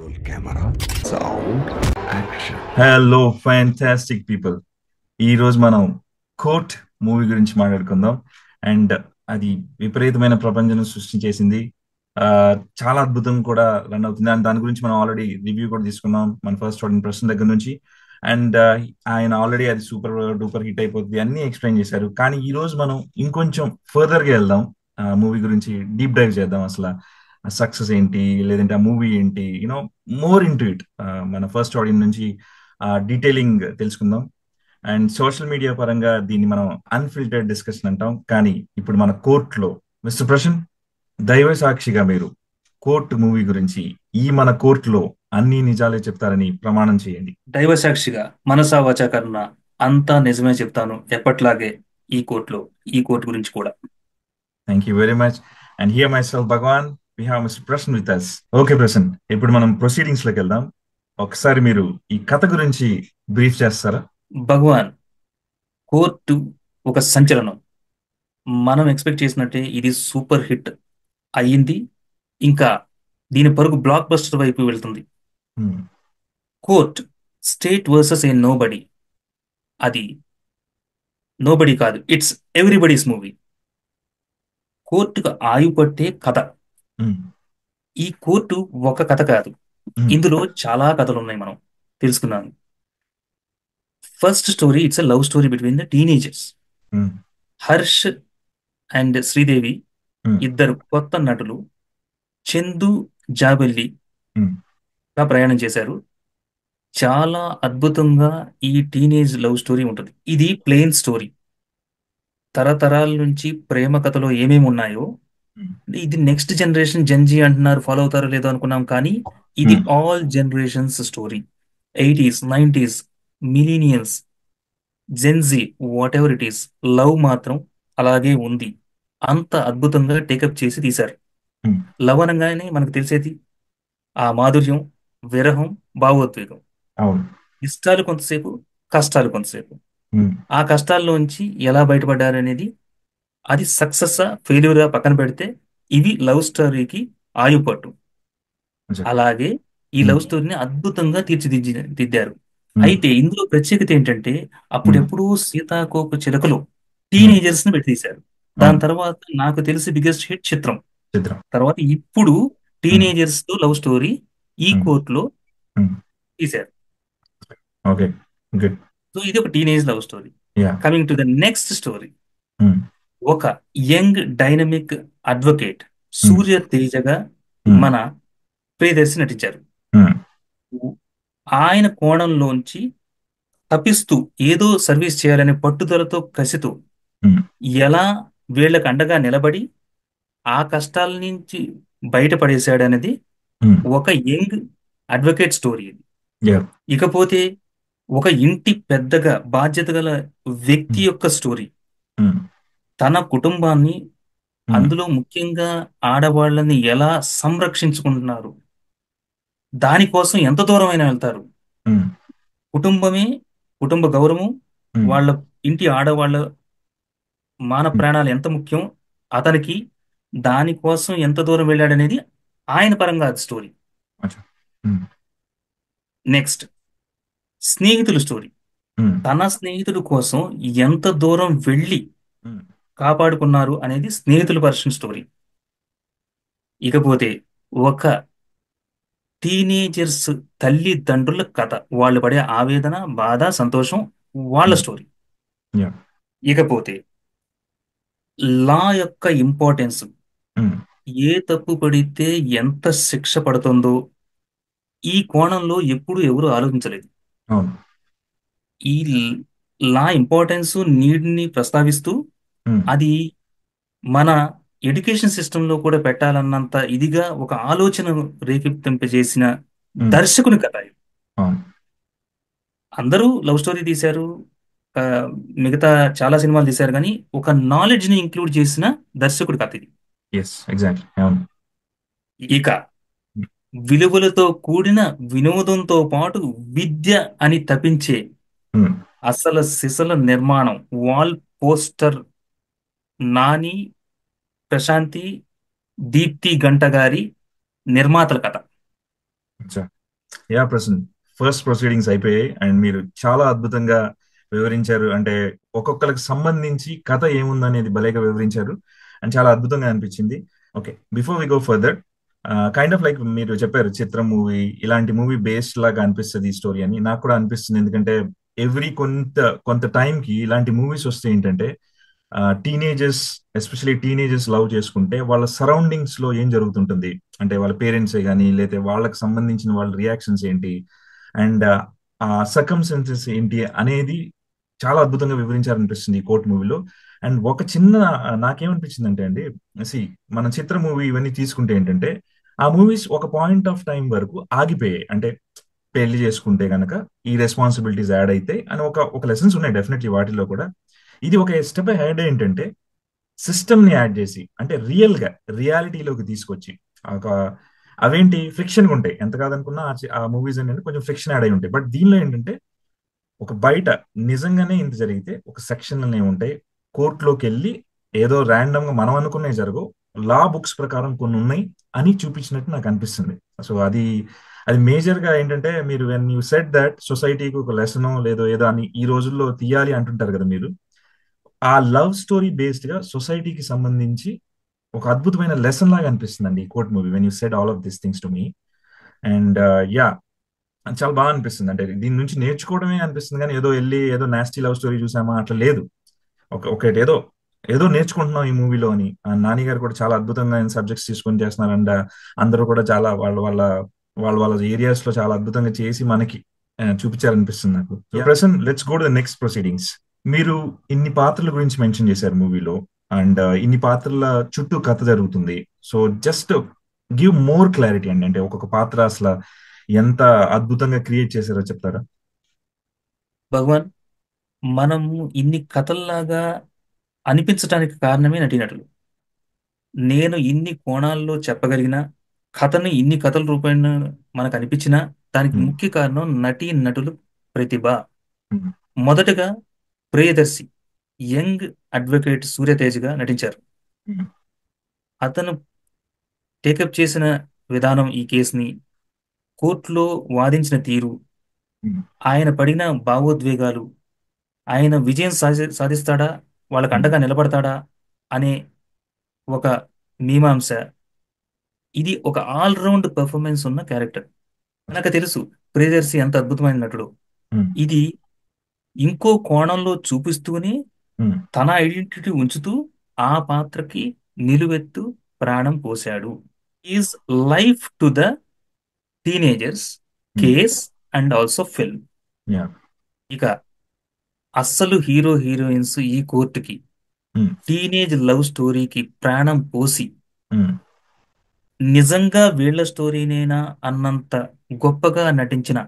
Roll camera, sound, action. Hello fantastic people. ఈ రోజు మనం కోర్ట్ మూవీ గురించి మాట్లాడుకుందాం. అండ్ అది విపరీతమైన ప్రపంచం సృష్టించేసింది. ఆ, చాలా అద్భుతం కూడా రన్ అవుతుంది. అండ్ దాని గురించి మనం ఆల్రెడీ రివ్యూ కూడా తీసుకున్నాం మన ఫస్ట్ ఇంప్రెషన్ దగ్గర నుంచి. అండ్ ఆయన ఆల్రెడీ అది సూపర్ డూపర్ హిట్ అయిపోతుంది అన్ని ఎక్స్ప్లెయిన్ చేశారు. కానీ ఈ రోజు మనం ఇంకొంచెం ఫర్దర్ గా వెళ్దాం. మూవీ గురించి డీప్ డైవ్ చేద్దాం. అసలు సక్సెస్ ఏంటి, లేదంటే ఆ మూవీ ఏంటి, మోర్ ఇంటూ ఇట్. మన ఫస్ట్ ఆడియన్స్ నుంచి డీటెయిలింగ్ తెలుసుకుందాం. అండ్ సోషల్ మీడియా పరంగా దీన్ని మనం అన్ఫిల్టర్డ్ డిస్కషన్ అంటాం. కానీ ఇప్పుడు మన కోర్టులో మిస్టర్ ప్రశాంత్, దైవ సాక్షిగా మీరు కోర్టు మూవీ గురించి ఈ మన కోర్టులో అన్ని నిజాలే చెప్తారని ప్రమాణం చేయండి. దైవ సాక్షిగా మనసా వాచా కరుణ అంతా నిజమే చెప్తాను ఎప్పట్లాగే ఈ కోర్టులో ఈ కోర్టు గురించి కూడా. Thank you very much. And here myself Bhagavan, we have mister Prasan with us. Okay Prasan, ఇప్పుడు మనం ప్రొసీడింగ్స్ లోకి వెళ్దాం. ఒకసారి మీరు ఈ కథ గురించి బ్రీఫ్ చేస్తారా? భగవాన్, కోర్టు ఒక సంచలనం. మనం ఎక్స్పెక్ట్ చేసినట్టే ఇది సూపర్ హిట్ అయ్యింది. ఇంకా దీని పరుగు బ్లాక్ బస్టర్ వైపు వెళ్తుంది. Hmm. కోర్ట్, స్టేట్ వర్సెస్ ఏ నోబడి. అది నోబడి కాదు, ఇట్స్ ఎవ్రీబడీస్ మూవీ. కోర్టుకు ఆయువు పట్టే కథ. Hmm. ఈ కోర్టు ఒక కథ కాదు, Hmm. ఇందులో చాలా కథలు ఉన్నాయి. మనం తెలుసుకున్నాను. First story, it's a love story between the teenagers. Hmm. Harsh and Sridevi Hmm. ఇద్దరు కొత్త నటులు చందు జాబెల్లి Hmm. గా ప్రయాణం చేశారు. చాలా అద్భుతంగా ఈ టీనేజ్ లవ్ స్టోరీ ఉంటుంది. ఇది ప్లెయిన్ స్టోరీ. తరతరాల నుంచి ప్రేమ కథలో ఏమేమి ఉన్నాయో Hmm. ఇది నెక్స్ట్ జనరేషన్ జెన్జీ అంటున్నారు, ఫాలో అవుతారో లేదో అనుకున్నాం, కానీ ఇది Hmm. All generations story. 80s, 90s, millennials, Gen Z, what ever it is, love మాత్రం అలాగే ఉంది. అంత అద్భుతంగా టేకప్ చేసి తీశారు. Hmm. లవ్ అనగానే మనకు తెలిసేది ఆ మాధుర్యం, విరహం, భావోద్వేగం, అవును. ఇష్టాలు కొంతసేపు, కష్టాలు కొంతసేపు. Hmm. ఆ కష్టాల్లోంచి ఎలా బయటపడ్డారనేది, అది సక్సెస్ ఫెయిల్యూరా పక్కన పెడితే ఇది లవ్ స్టోరీకి ఆయుపట్టు. అచ్చా. అలాగే ఈ Hmm. లవ్ స్టోరీని అద్భుతంగా తీర్చిదిద్దారు. Hmm. అయితే ఇందులో ప్రత్యేకత ఏంటంటే, Hmm. అప్పుడెప్పుడు సీతాకోక చిలకలు Hmm. టీనేజర్స్ ని పెట్టి తీశారు. దాని అవును. తర్వాత నాకు తెలిసి బిగ్గెస్ట్ హిట్ చిత్రం. చిత్రం. తర్వాత ఇప్పుడు Hmm. టీనేజర్స్ తో లవ్ స్టోరీ ఈ Hmm. కోర్టులో Hmm. తీశారు. Okay, good. సో ఇది ఒక teenage love story. Yeah. Coming to the next story, Hmm. ఒక యంగ్ డైనమిక్ అడ్వకేట్ Hmm. సూర్య తేజగా Hmm. మన ప్రియదర్శి నటించారు. Hmm. ఆయన కోణంలోంచి తప్పిస్తూ ఏదో సర్వీస్ చేయాలనే పట్టుదలతో, కసితో Hmm. ఎలా వీళ్ళకి అండగా నిలబడి ఆ కష్టాల నుంచి బయటపడేశాడనేది Hmm. ఒక యంగ్ అడ్వకేట్ స్టోరీ ఇది. Yeah. ఇకపోతే ఒక ఇంటి పెద్దగా బాధ్యత గల వ్యక్తి Hmm. యొక్క స్టోరీ. Hmm. తన కుటుంబాన్ని, Hmm. అందులో ముఖ్యంగా ఆడవాళ్ళని ఎలా సంరక్షించుకుంటున్నారు, దానికోసం ఎంత దూరమైనా వెళ్తారు. Hmm. కుటుంబమే, కుటుంబ గౌరవం, Hmm. వాళ్ళ ఇంటి ఆడవాళ్ళ మాన Hmm. ప్రాణాలు ఎంత ముఖ్యం అతనికి, దానికోసం ఎంత దూరం వెళ్ళాడనేది ఆయన పరంగా అది స్టోరీ. అచ్చా. Hmm. నెక్స్ట్, స్నేహితుల స్టోరీ. Hmm. తన స్నేహితుడి కోసం ఎంత దూరం వెళ్ళి Hmm. కాపాడుకున్నారు అనేది స్నేహితుల పర్సన్ స్టోరీ. ఇకపోతే ఒక టీనేజర్స్ తల్లిదండ్రుల కథ, వాళ్ళు పడే ఆవేదన, బాధ, సంతోషం, వాళ్ళ Hmm. స్టోరీ. Yeah. ఇకపోతే లా యొక్క ఇంపార్టెన్స్, Hmm. ఏ తప్పు పడితే ఎంత శిక్ష పడుతుందో ఈ కోణంలో ఎప్పుడు ఎవరు ఆలోచించలేదు. అవును. ఈ లా ఇంపార్టెన్స్, నీడ్ని ప్రస్తావిస్తూ Hmm. అది మన ఎడ్యుకేషన్ సిస్టంలో కూడా పెట్టాలన్నంత ఇదిగా ఒక ఆలోచన రేకెత్తింపజేసిన Hmm. దర్శకుని కథ ఇది. అవును. అందరూ లవ్ స్టోరీ తీశారు, ఆ, మిగతా చాలా సినిమాలు తీశారు, కానీ ఒక నాలెడ్జ్ ని ఇంక్లూడ్ చేసిన దర్శకుడి కథ ఇది. Yes, exactly. అవును. ఇక విలువలతో కూడిన వినోదంతో పాటు విద్య అని తపించే Hmm. అసలు సిసల నిర్మాణం, వాల్ పోస్టర్, నాని, ప్రశాంతి, దీప్తి గంట గారి నిర్మాతల కథ. అచ్చా. యా ప్రసన్, ఫస్ట్ ప్రొసీడింగ్స్ అయిపోయాయి అండ్ మీరు చాలా అద్భుతంగా వివరించారు. అంటే ఒక్కొక్కరికి సంబంధించి కథ ఏముందనేది భలేగా వివరించారు అండ్ చాలా అద్భుతంగా అనిపించింది. Okay, before we go further, kind of like మీరు చెప్పారు చిత్రం మూవీ ఇలాంటి మూవీ బేస్డ్ లాగా అనిపిస్తుంది ఈ స్టోరీ అని. నాకు కూడా అనిపిస్తుంది, ఎందుకంటే ఎవ్రీ కొంత కొంత టైంకి ఇలాంటి మూవీస్ వస్తే ఏంటంటే టీనేజర్స్, ఎస్పెషలీ టీనేజర్స్ లవ్ చేసుకుంటే వాళ్ళ సరౌండింగ్స్ లో ఏం జరుగుతుంటుంది, అంటే వాళ్ళ పేరెంట్సే కానీ లేకపోతే వాళ్ళకి సంబంధించిన వాళ్ళ రియాక్షన్స్ ఏంటి అండ్ ఆ సర్కమ్స్టెన్సెస్ ఏంటి అనేది చాలా అద్భుతంగా వివరించారనిపిస్తుంది ఈ కోర్ట్ మూవీలో. అండ్ ఒక చిన్న నాకేమనిపించింది అంటే అండి, సి మన చిత్ర మూవీ ఇవన్నీ తీసుకుంటే ఏంటంటే ఆ మూవీస్ ఒక పాయింట్ ఆఫ్ టైం వరకు ఆగిపోయాయి. అంటే పెళ్లి చేసుకుంటే గనక ఈ రెస్పాన్సిబిలిటీస్ యాడ్ అవుతాయి అని ఒక ఒక లెసన్స్ ఉన్నాయి డెఫినెట్లీ వాటిలో కూడా. ఇది ఒక స్టెప్ హెడ్ ఏంటంటే సిస్టమ్ ని యాడ్ చేసి, అంటే రియల్ గా రియాలిటీలోకి తీసుకొచ్చి ఒక అవేంటి ఫ్రిక్షన్ ఉంటాయి, ఎంత కాదనుకున్నా ఆ మూవీస్ ఏంటంటే కొంచెం ఫ్రిక్షన్ యాడ్ అయి ఉంటాయి. బట్ దీనిలో ఏంటంటే ఒక బయట నిజంగానే ఇంత జరిగితే ఒక సెక్షన్ అనేవి ఉంటాయి, కోర్టులోకి వెళ్ళి ఏదో ర్యాండమ్ గా మనం అనుకునే జరగవు, లా బుక్స్ ప్రకారం కొన్ని ఉన్నాయి అని చూపించినట్టు నాకు అనిపిస్తుంది. సో అది అది మేజర్ గా ఏంటంటే మీరు వెన్ యూ సెట్ దట్ సొసైటీకి ఒక లెసన్ లేదో ఏదో అని ఈ రోజుల్లో తీయాలి అంటుంటారు కదా మీరు, ఆ లవ్ స్టోరీ బేస్డ్ గా సొసైటీకి సంబంధించి ఒక అద్భుతమైన లెసన్ లాగా అనిపిస్తుందండి ఈ court movie when you said all of this things to me. And yeah, చాలా బాగా అనిపిస్తుంది. అంటే దీని నుంచి నేర్చుకోవడమే అనిపిస్తుంది కానీ ఏదో వెళ్ళి ఏదో నాస్టీ లవ్ స్టోరీ చూసామా అట్లా లేదు. ఒకటి ఏదో ఏదో నేర్చుకుంటున్నాం ఈ మూవీలో అని. నాని గారు కూడా చాలా అద్భుతంగా సబ్జెక్ట్స్ తీసుకొని చేస్తున్నారు అండ్ అందరూ కూడా చాలా వాళ్ళ వాళ్ళ వాళ్ళ వాళ్ళ ఏరియాస్ లో చాలా అద్భుతంగా చేసి మనకి చూపించారనిపిస్తుంది నాకు. Prasan, let's go to the next proceedings. మీరు ఇన్ని పాత్రల గురించి మెన్షన్ చేశారు మూవీలో అండ్ ఇన్ని పాత్రల చుట్టూ కథ జరుగుతుంది. So just give more clarity అండి, అంటే ఒక్కొక్క పాత్ర అసలు ఎంత అద్భుతంగా క్రియేట్ చేశారో చెప్తారా? భగవాన్, మనము ఇన్ని కథల్లాగా అనిపించడానికి కారణమే నటీనటులు. నేను ఇన్ని కోణాల్లో చెప్పగలిగిన కథని ఇన్ని కథల రూపేణ మనకు అనిపించిన దానికి ఉమ్, ముఖ్య కారణం నటీ నటులు ప్రతిభ. ఉమ్, మొదటగా ప్రియదర్శి యంగ్ అడ్వకేట్ సూర్యతేజ్గా నటించారు. ఉమ్, అతను టేకప్ చేసిన విధానం, ఈ కేసుని కోర్టులో వాదించిన తీరు, ఉమ్, ఆయన పడిన భావోద్వేగాలు, ఆయన విజయం సాధిస్తాడా, వాళ్ళకు ఉమ్, అండగా నిలబడతాడా అనే ఒక మీమాంస, ఇది ఒక ఆల్ రౌండ్ పెర్ఫార్మెన్స్ ఉన్న క్యారెక్టర్. నాకు తెలుసు ప్రియదర్శి ఎంత అద్భుతమైన నటుడు. ఉమ్, ఇది ఇంకో కోణంలో చూపిస్తూనే ఉమ్, తన ఐడెంటిటీ ఉంచుతూ ఆ పాత్రకి నిలువెత్తు ప్రాణం పోశాడు. Is life to the teenagers um, case and also film. Yeah, ఇక అస్సలు హీరో హీరోయిన్స్ ఈ కోర్టుకి ఉమ్, టీనేజ్ లవ్ స్టోరీకి ప్రాణం పోసి ఉమ్, నిజంగా వీళ్ళ స్టోరీనేనా అన్నంత గొప్పగా నటించిన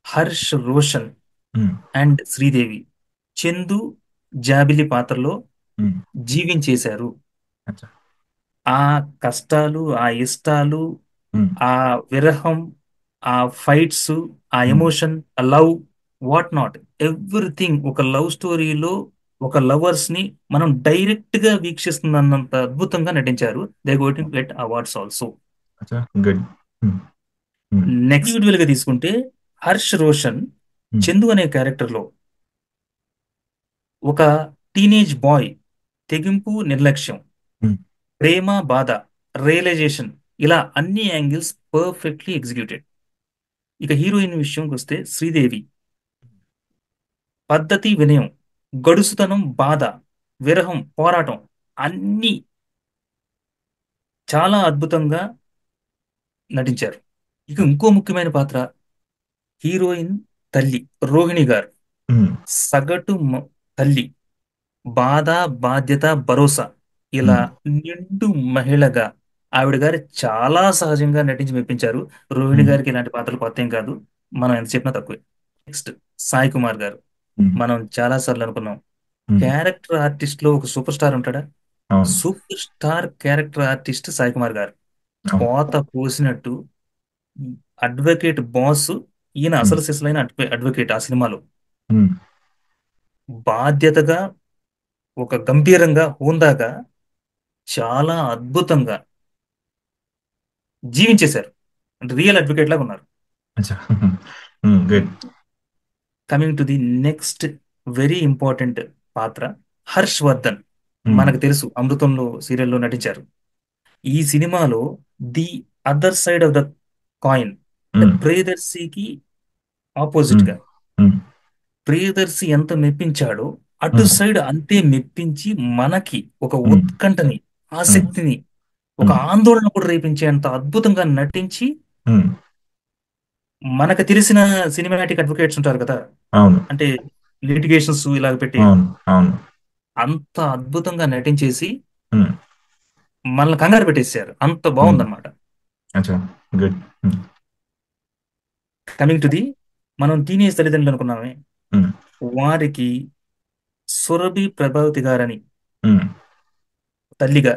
హర్ష్ రోషన్ ఉమ్, అండ్ శ్రీదేవి చందు జాబిలి పాత్రలో ఉమ్, జీవించేశారు. అచ్చా, ఆ కష్టాలు, ఆ ఇష్టాలు, ఉమ్, ఆ విరహం, ఆ ఫైట్స్, ఆ ఉమ్, ఎమోషన్, ఆ లవ్, వాట్ నాట్, ఎవ్రీథింగ్ ఒక లవ్ స్టోరీలో ఒక లవర్స్ ని మనం డైరెక్ట్ గా వీక్షిస్తున్నంత అద్భుతంగా నటించారు. They going to get awards also. అచ్చా, గుడ్. ఉమ్, ఉమ్, నెక్స్ట్ ఇండివిజువల్ గా తీసుకుంటే హర్ష్ రోషన్ ఉమ్, చందు అనే క్యారెక్టర్ లో ఒక టీనేజ్ బాయ్, తెగింపు నిర్లక్ష్యం, ఉమ్, ప్రేమ బాధ, రియలైజేషన్, ఇలా అన్ని యాంగిల్స్ పర్ఫెక్ట్లీ ఎగ్జిక్యూటెడ్. ఇక హీరోయిన్ విషయంకి వస్తే శ్రీదేవి పద్ధతి, వినయం, గడుసుతనం, బాధ, విరహం, పోరాటం, అన్ని చాలా అద్భుతంగా నటించారు. ఇక ఇంకో ముఖ్యమైన పాత్ర హీరోయిన్ తల్లి రోహిణి గారు. ఉమ్, సగటు తల్లి, బాధ, బాధ్యత, భరోసా, ఇలా ఉమ్, నిండు మహిళగా ఆవిడ గారు చాలా సహజంగా నటించి మెప్పించారు. రోహిణి ఉమ్, గారికి ఇలాంటి పాత్రలు కొత్త ఏం కాదు, మనం ఎంత చెప్పినా తక్కువే. నెక్స్ట్ సాయి కుమార్ గారు. ఉమ్, మనం చాలా సార్లు అనుకున్నాం, ఉమ్, క్యారెక్టర్ ఆర్టిస్ట్ లో ఒక సూపర్ స్టార్ ఉంటాడా? అవును, super star character artist Sai Kumar గారు. అవును, కోత పోసినట్టు అడ్వకేట్ బాస్, ఈయన ఉమ్, అసలు సిసలైన అడ్వకేట్ ఆ సినిమాలో ఉమ్, బాధ్యతగా, ఒక గంభీరంగా, హోందాగా, చాలా అద్భుతంగా జీవించేశారు. అంటే రియల్ అడ్వకేట్ లాగా ఉన్నారు. అచ్చా. Good. Coming to the next very important పాత్ర, హర్ష్ వర్ధన్. మనకు తెలుసు అమృతంలో సీరియల్లో నటించారు. ఈ సినిమాలో the other side of the coin, అంటే ప్రియదర్శికి ఆపోజిట్ గా ప్రియదర్శి ఎంత మెప్పించాడో అటు సైడ్ అంతే మెప్పించి మనకి ఒక ఉత్కంఠని, ఆసక్తిని, ఒక ఆందోళన కూడా రేపించేంత అద్భుతంగా నటించి, మనకు తెలిసిన సినిమాటిక్ అడ్వకేట్స్ ఉంటారు కదా, అవును, అంటే లిటిగేషన్స్ ఇలాగ పెట్టి అవును, అవును. అంత అద్భుతంగా నటించేసి మనల్ని కంగారు పెట్టేశారు. అంత ఉమ్, బాగుందన్నమాట. అచ్చా. గుడ్. కమింగ్ టు ది, మనం టీనేజ్ తల్లిదండ్రులు అనుకున్నామే, వారికి సురభి ప్రభావతి గారని తల్లిగా,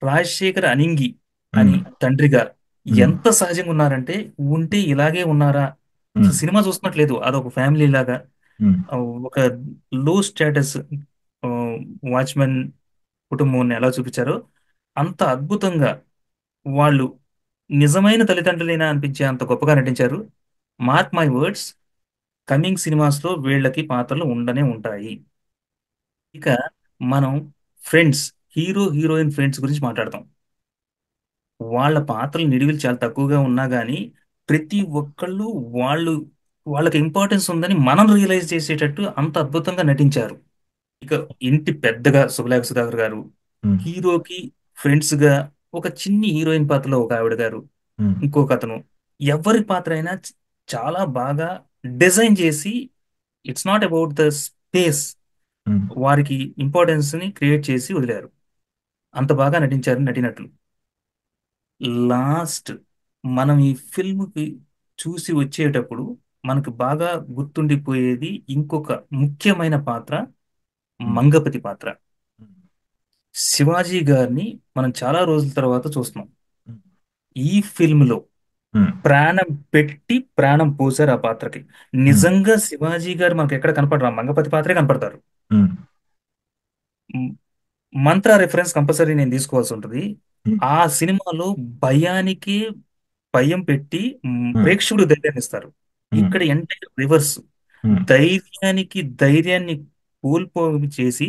రాజశేఖర్ అనింగి అని తండ్రిగా ఎంత సహజంగా ఉన్నారంటే, ఉంటే ఇలాగే ఉన్నారా, అసలు సినిమా చూస్తున్నట్లేదు, అదొక ఫ్యామిలీ లాగా. ఆ, ఒక లో స్టేటస్ వాచ్మెన్ కుటుంబం ఎలా చూపించారో అంత అద్భుతంగా వాళ్ళు నిజమైన తల్లిదండ్రులేనా అనిపించే అంత గొప్పగా నటించారు. Mark my words, coming cinemas లో వీళ్ళకి పాత్రలు ఉండనే ఉంటాయి. ఇక మనం ఫ్రెండ్స్, హీరో హీరోయిన్ ఫ్రెండ్స్ గురించి మాట్లాడతాం. వాళ్ళ పాత్రలు నిడివిలు చాలా తక్కువగా ఉన్నా గానీ ప్రతి ఒక్కళ్ళు వాళ్ళు వాళ్ళకి ఇంపార్టెన్స్ ఉందని మనం రియలైజ్ చేసేటట్టు అంత అద్భుతంగా నటించారు. ఇక ఇంటి పెద్దగా శుభలేఖ సుధాకర్ గారు, హీరోకి ఫ్రెండ్స్ గా ఒక చిన్ని హీరోయిన్ పాత్రలో ఒక ఆవిడ గారు, ఇంకొక అతను, ఎవరి పాత్ర అయినా చాలా బాగా డిజైన్ చేసి, it's not about the space, వారికి ఇంపార్టెన్స్ ని క్రియేట్ చేసి వదిలారు. అంత బాగా నటించారు నటినట్లు. లాస్ట్ మనం ఈ ఫిల్మ్ కి చూసి వచ్చేటప్పుడు మనకు బాగా గుర్తుండిపోయేది ఇంకొక ముఖ్యమైన పాత్ర, మంగపతి పాత్ర. శివాజీ గారిని మనం చాలా రోజుల తర్వాత చూస్తున్నాం. ఈ ఫిల్మ్ లో ప్రాణం పెట్టి ప్రాణం పోసారు ఆ పాత్రకి. నిజంగా శివాజీ గారు మనకు ఎక్కడ కనపడరా, మంగపతి పాత్రే కనపడతారు. మ్, మంత్ర రిఫరెన్స్ కంపల్సరీ నేను తీసుకోవాల్సి ఉంటుంది. ఆ సినిమాలో భయానికి భయం పెట్టి ప్రేక్షకుడు ధైర్యాన్ని ఇస్తారు. ఇక్కడ ఎంటైర్ రివర్స్, ధైర్యానికి ధైర్యాన్ని కోల్పో చేసి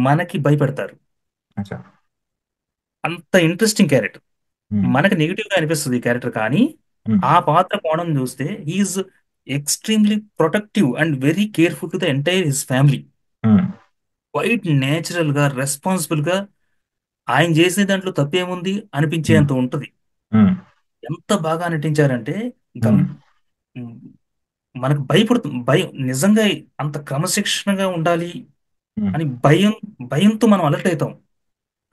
మనకి భయపెడతారు. అచ్చా. అంత ఇంట్రెస్టింగ్ క్యారెక్టర్. మనకి నెగిటివ్ గా అనిపిస్తుంది ఈ క్యారెక్టర్, కానీ ఆ పాత్ర కోణం చూస్తే is extremely protective and very careful to the entire his family. Quite natural గా, రెస్పాన్సిబుల్ గా, ఆయన చేసే దాంట్లో తప్పేముంది అనిపించేంత ఉంటది. ఎంత బాగా నటించారంటే గం ఉమ్, మనకు భయపడుతుంది, భయం నిజంగా అంత క్రమశిక్షణగా ఉండాలి అని భయంతో మనం అలర్ట్ అవుతాం.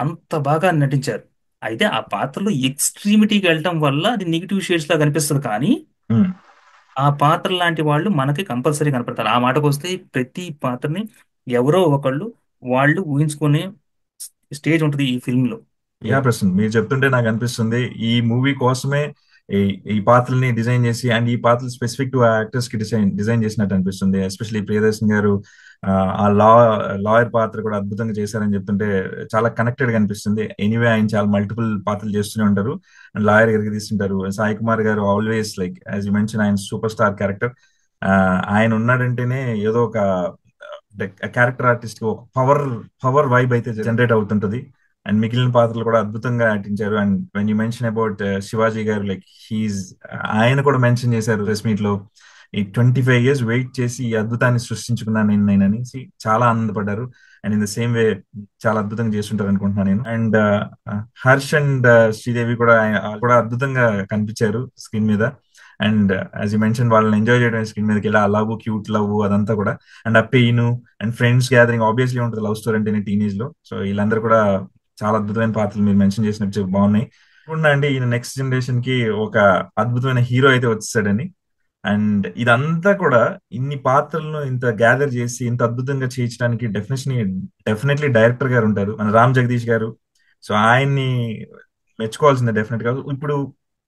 అంత బాగా నటించారు. అయితే ఆ పాత్రలో ఎక్స్ట్రీమిటీకి వెళ్ళటం వల్ల అది నెగిటివ్ షేడ్స్ లా కనిపిస్తుంది, కానీ ఆ పాత్ర లాంటి వాళ్ళు మనకి కంపల్సరీ కనపడతారు. ఆ మాటకు వస్తే ప్రతి పాత్రని ఎవరో ఒకళ్ళు వాళ్ళు ఊహించుకునే స్టేజ్ ఉంటుంది ఈ ఫిల్మ్ లో. యా ప్రశ్న, మీరు చెప్తుంటే నాకు అనిపిస్తుంది ఈ మూవీ కోసమే ఈ ఈ పాత్రల్ని డిజైన్ చేసి, అండ్ ఈ పాత్రలు స్పెసిఫిక్ టు యాక్టర్స్ కి డిజైన్ చేసినట్టు అనిపిస్తుంది. ఎస్పెషల్లీ ప్రియదర్శన్ గారు ఆ లాయర్ పాత్ర కూడా అద్భుతంగా చేశారని చెప్తుంటే చాలా కనెక్టెడ్ గా అనిపిస్తుంది. ఎనీవే ఆయన చాలా మల్టిపుల్ పాత్రలు చేస్తూనే ఉంటారు, అండ్ లాయర్ గారికి తీస్తుంటారు. సాయి కుమార్ గారు always like as you mention, ఆయన సూపర్ స్టార్ క్యారెక్టర్. ఆయన ఉన్నాడంటేనే ఏదో ఒక క్యారెక్టర్ ఆర్టిస్ట్ కి ఒక పవర్ వైబ్ అయితే జనరేట్ అవుతుంటది. అండ్ మిగిలిన పాత్రలు కూడా అద్భుతంగా నటించారు. And when you mention about Shivaji గారు, లైక్ ఆయన కూడా మెన్షన్ చేశారు ప్రెస్ మీట్ లో, ఈ 25 years వెయిట్ చేసి ఈ అద్భుతాన్ని సృష్టించుకున్నాను నేను అనేసి చాలా ఆనందపడ్డారు. And in the same way చాలా అద్భుతంగా చేస్తుంటారు అనుకుంటున్నాను నేను. అండ్ హర్ష్ అండ్ శ్రీదేవి కూడా కూడా అద్భుతంగా కనిపించారు స్క్రీన్ మీద. అండ్ యాజ్ యూ మెన్షన్, వాళ్ళని ఎంజాయ్ చేయడం స్క్రీన్ మీదకి, ఇలా లవ్, క్యూట్ లవ్ అదంతా కూడా, అండ్ ఆ pain and friends gathering obviously ఉంటుంది లవ్ స్టోరీ అంటే టీనేజ్ లో. సో వీళ్ళందరూ కూడా చాలా అద్భుతమైన పాత్రలు మీరు మెన్షన్ చేసినట్టు బాగున్నాయి. అండి ఈయన నెక్స్ట్ జనరేషన్ కి ఒక అద్భుతమైన హీరో అయితే వచ్చేసాడని. అండ్ ఇదంతా కూడా ఇన్ని పాత్రలను ఇంత గ్యాదర్ చేసి ఇంత అద్భుతంగా చేయించడానికి డెఫినెట్లీ డైరెక్టర్ గారు ఉంటారు, మన రామ్ జగదీష్ గారు. సో ఆయన్ని మెచ్చుకోవాల్సిందే డెఫినెట్ గా. ఇప్పుడు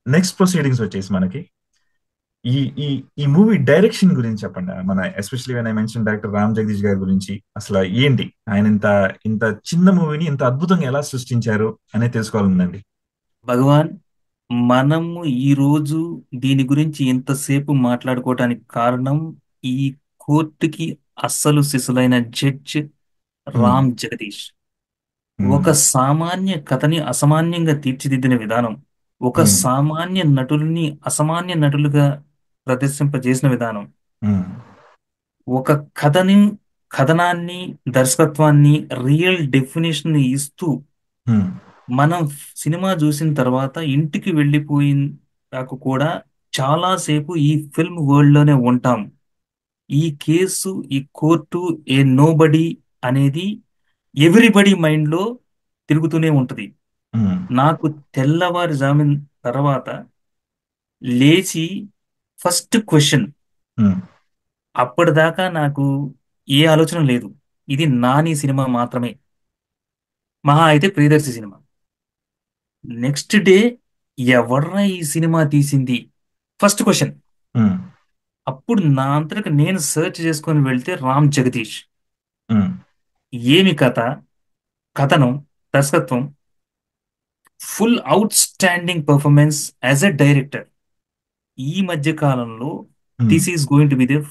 నెక్స్ట్ ప్రొసీడింగ్స్ వచ్చేసి మనకి ఈ ఈ ఈ మూవీ డైరెక్షన్ గురించి చెప్పండి. మన especially when I mention director Ram Jagadish గారి గురించి, అసలు ఏంటి ఆయన ఇంత ఇంత చిన్న మూవీని ఇంత అద్భుతంగా ఎలా సృష్టించారు అనేది తెలుసుకోవాలండి. భగవాన్, మనము ఈరోజు దీని గురించి ఇంతసేపు మాట్లాడుకోవడానికి కారణం ఈ కోర్టుకి అస్సలు సిసలైన జడ్జ్ ఉమ్, రామ్ జగదీష్. ఉమ్, ఒక సామాన్య కథని అసామాన్యంగా తీర్చిదిద్దిన విధానం, ఒక ఉమ్, సామాన్య నటుల్ని అసామాన్య నటులుగా ప్రదర్శింపజేసిన విధానం, ఉమ్, ఒక కథని కథనాన్ని దర్శకత్వాన్ని రియల్ డెఫినేషన్ ఇస్తూ ఉమ్, మనం సినిమా చూసిన తర్వాత ఇంటికి వెళ్ళిపోయినాక కూడా చాలాసేపు ఈ ఫిల్మ్ వరల్డ్ లోనే ఉంటాం. ఈ కేసు, ఈ కోర్టు, ఏ నోబడి అనేది ఎవ్రీబడి మైండ్ లో తిరుగుతూనే ఉంటది. ఉమ్, నాకు తెల్లవారుజామున తర్వాత లేచి ఫస్ట్ క్వశ్చన్, ఉమ్, అప్పటిదాకా నాకు ఏ ఆలోచన లేదు, ఇది నాని సినిమా మాత్రమే, మహా అయితే ప్రియదర్శి సినిమా. నెక్స్ట్ డే ఎవర్రా ఈ సినిమా తీసింది ఫస్ట్ క్వశ్చన్. ఉమ్, అప్పుడు నా అంతటికి నేను సెర్చ్ చేసుకొని వెళ్తే రామ్ జగదీష్. ఉమ్, ఏమి కథ, కథనం, దర్శకత్వం, full outstanding performance as a director. ఈ మధ్య కాలంలో um, this is going to be the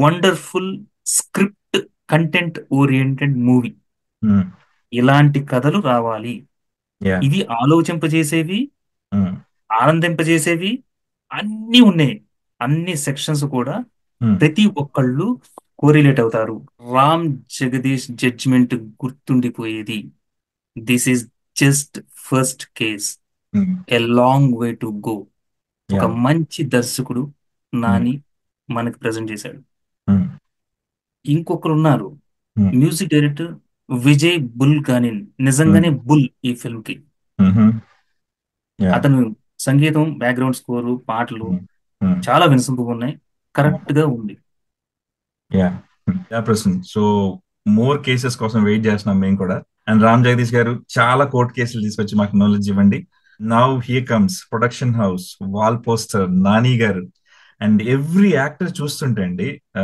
wonderful script content oriented movie. Um, ఇలాంటి కథలు రావాలి. yeah, ఇది ఆలోచింపజేసేవి, ఉమ్, ఆనందింపజేసేవి అన్నీ ఉన్నాయి. అన్ని సెక్షన్స్ కూడా ఉమ్, ప్రతి ఒక్కళ్ళు కోరిలేట్ అవుతారు. రామ్ జగదీష్ జడ్జిమెంట్ గుర్తుండిపోయేది. This is just first case, um, a long way to go. ఒక yeah, మంచి దర్శకుడు ఉమ్, నాని మనకు ప్రజెంట్ చేశాడు. ఉమ్, ఇంకొకరు ఉన్నారు, ఉమ్, మ్యూజిక్ డైరెక్టర్ విజయ్ బుల్ గానిన్. ఉమ్, నిజంగానే బుల్ ఈ ఫిల్మ్ కి. ఉమ్, yeah, అతను సంగీతం, బ్యాక్గ్రౌండ్ స్కోరు, పాటలు ఉమ్, ఉమ్, చాలా వినసొంపుగా ఉన్నాయి. కరెక్ట్ గా ఉంది. ప్రసన్. సో మోర్ కేసెస్ కోసం వెయిట్ చేస్తున్నాం మేము కూడా. అండ్ రామ్ జగదీష్ గారు చాలా కోర్టు కేసులు తీసుకొచ్చి మాకు నాలెడ్జ్ ఇవ్వండి. Now here comes production house, wall poster, Nani garu. And every actor చూస్తుంటే అండి, ఆ,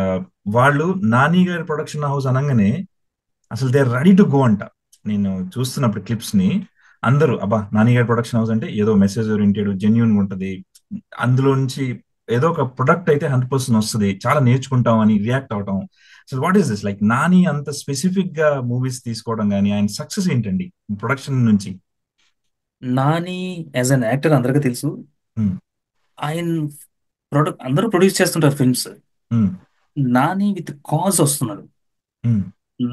వాళ్ళు నాని గారి ప్రొడక్షన్ హౌస్ అనగానే అసలు they are ready to go అంట. నేను చూస్తున్నప్పుడు క్లిప్స్ ని, అందరూ అబ్బా నాని గారి ప్రొడక్షన్ హౌస్ అంటే ఏదో మెసేజ్ ఓరియంటెడ్ జెన్యున్ ఉంటది, అందులో నుంచి ఏదో ఒక ప్రొడక్ట్ అయితే 100% వస్తుంది, చాలా నేర్చుకుంటాం అని రియాక్ట్ అవటం. అసలు what is this, like Nani అంత స్పెసిఫిక్ గా మూవీస్ తీసుకోవడం కానీ ఆయన సక్సెస్ ఏంటండి ప్రొడక్షన్ నుంచి? నాని యాజ్ అన్ యాక్టర్ అందరికీ తెలుసు. ఉమ్, ఆయన ప్రొడక్ట్ అందరూ ప్రొడ్యూస్ చేస్తుంటారు films. Um, Nani with cause వస్తున్నాడు. ఉమ్,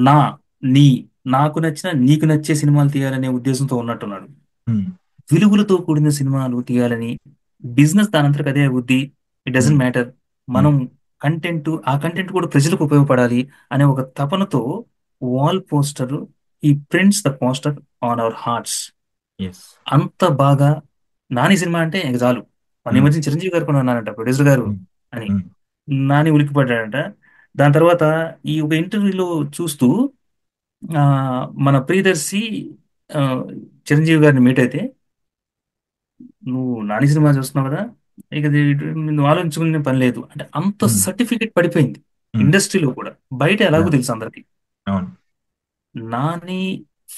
నా నీ నాకు నచ్చిన నీకు నచ్చే సినిమాలు తీయాలనే ఉద్దేశంతో ఉన్నట్టున్నాడు. ఉమ్, విలువలతో కూడిన సినిమాలు తీయాలని, బిజినెస్ దానంతరకు అదే అభివృద్ధి, ఇట్ ఉమ్, డజంట్ మ్యాటర్. ఉమ్, మనం కంటెంట్, ఆ కంటెంట్ కూడా ప్రజలకు ఉపయోగపడాలి అనే ఒక తపనతో వాల్ పోస్టర్, ఈ prints the poster on our hearts. Yes, అంత బాగా నాని సినిమా అంటే ఇంక చాలు. మన ఈ ఉమ్, మధ్య చిరంజీవి గారు కూడా ఉన్నారంట ప్రొడ్యూసర్ గారు ఉమ్, అని. ఉమ్, నాని ఉలిక్కిపడ్డాడంట. దాని తర్వాత ఈ ఒక ఇంటర్వ్యూలో చూస్తూ ఆ, మన ప్రియదర్శి ఆ, చిరంజీవి గారిని మీట్ అయితే, నువ్వు నాని సినిమా చూస్తున్నావు కదా, ఇక నువ్వు ఆలోచించుకునే పని లేదు అంటే, అంత ఉమ్, సర్టిఫికెట్ పడిపోయింది ఉమ్, ఇండస్ట్రీలో కూడా. బయట ఎలాగో yeah, తెలుసు అందరికి, అవును, నాని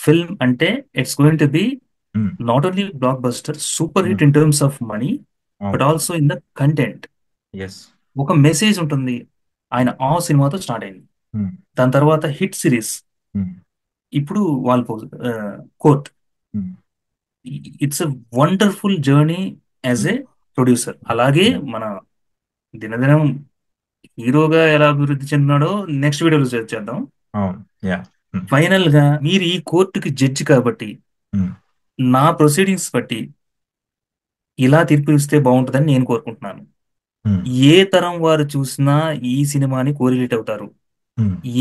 ఫిల్మ్ అంటే it's going to be um, not only blockbuster, super um, hit in terms of money, అవును, but also in the content. Yes, ఒక మెసేజ్ ఉంటుంది. ఆయన ఆ సినిమాతో స్టార్ట్ అయింది. ఉమ్, దాని తర్వాత హిట్ సిరీస్, ఉమ్, ఇప్పుడు wall court. Um, it's a wonderful journey as um, A producer. అలాగే yeah, మన దినదినం హీరోగా ఎలా అభివృద్ధి చెందినాడో నెక్స్ట్ వీడియోలో చేద్దాం. అవును, యా, ఫైనల్ గా మీరు ఈ కోర్టుకి జడ్జి కాబట్టి, నా ప్రొసీడింగ్స్ బట్టి ఇలా తీర్పు ఇస్తే బాగుంటుందని నేను కోరుకుంటున్నాను. ఏ తరం వారు చూసినా ఈ సినిమాని కోరిలేట్ అవుతారు.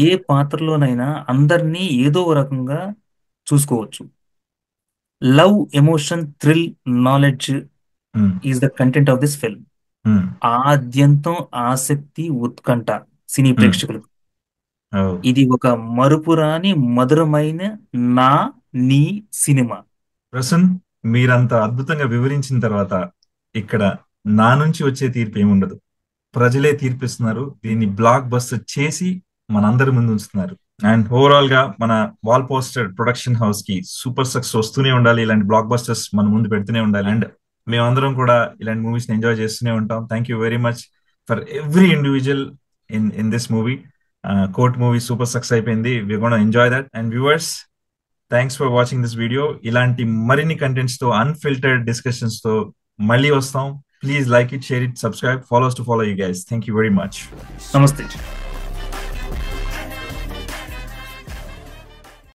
ఏ పాత్రలోనైనా అందరినీ ఏదో ఒక రకంగా చూసుకోవచ్చు. Love, emotion, thrill, knowledge is the content of this film. ఆద్యంతం ఆసక్తి, ఉత్కంఠ సినీ ప్రేక్షకులకు. ఇది ఒక మరుపురాని మధురమైన నా నీ సినిమా. ప్రసన్, మీరంత అద్భుతంగా వివరించిన తర్వాత ఇక్కడ నా నుంచి వచ్చే తీర్పు ఏముండదు, ప్రజలే తీర్పిస్తున్నారు. దీన్ని బ్లాక్ బస్టర్ చేసి మనందరి ముందు ఉంచుతున్నారు. అండ్ ఓవరాల్ గా మన వాల్ పోస్టర్ ప్రొడక్షన్ హౌస్ కి సూపర్ సక్సెస్ వస్తూనే ఉండాలి, ఇలాంటి బ్లాక్ బస్టర్స్ మన ముందు పెడుతూనే ఉండాలి. అండ్ మేమందరం కూడా ఇలాంటి మూవీస్ ఎంజాయ్ చేస్తూనే ఉంటాం. Thank you very much for every individual in this movie. Court movie super success అయిపోయింది. We gonna enjoy that. And viewers, thanks for watching this video. ఇలాంటి మరిన్ని కంటెంట్స్ తో, అన్ఫిల్టర్డ్ డిస్కషన్స్ తో మళ్ళీ వస్తాం. Please like it, share it, subscribe, follow you guys. Thank you very much. నమస్తే.